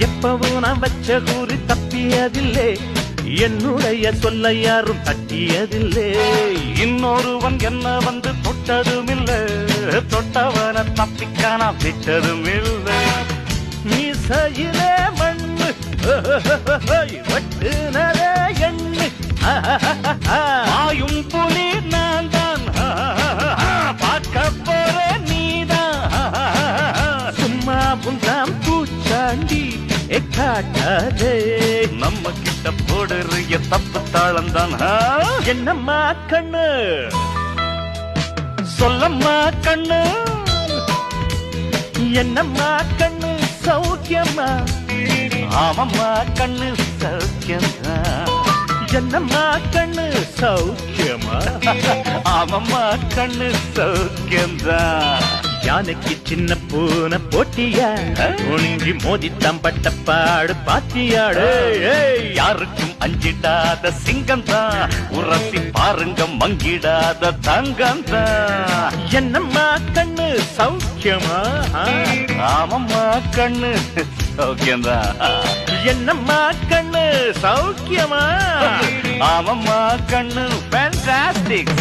எப்பவும் நான் வச்ச கூறி தப்பியதில்லை, என்னுடைய சொல்ல யாரும் தட்டியதில்லை. இன்னொருவன் என்ன வந்து தொட்டதுமில்லை, தொட்டவன தப்பிக்கான விட்டதும் இல்லை. மீசையிலே மண்ணு வட்டுனதே எண்ணு, ஆயும் புலி நான் தான், பார்க்க போற நீதான். சும்மா புந்தாம் பூச்சாண்டி காட்டாதே, நம்ம கிட்ட போடுறிய தப்பு தாளம் தான். என்னம்மா கண்ணு சொல்லம்மா கண்ணு, என்னம்மா கண்ணு சௌக்கியம்மா? ஆமம்மா கண்ணு சௌக்கியம்மா. என்னம்மா கண்ணு சௌக்கியமா? ஆமம்மா கண்ணு சௌக்கியம்தான். யானைக்கு சின்ன பூனை போட்டியா, ஒழுங்கி மோதித்தான் பட்ட பாடு பாத்தியாடு. யாருக்கும் அஞ்சிடாத சிங்கம் தான், உரசி பாருங்க மங்கிடாத தங்கம் தான். என்னம்மா கண்ணு சௌக்கியமா? ஆமம்மா கண்ணு சௌக்கியம்தான். என்னம்மா கண்ணு சௌக்கியமா? ஆமம்மா கண்ணு ஃபேண்டாஸ்டிக்.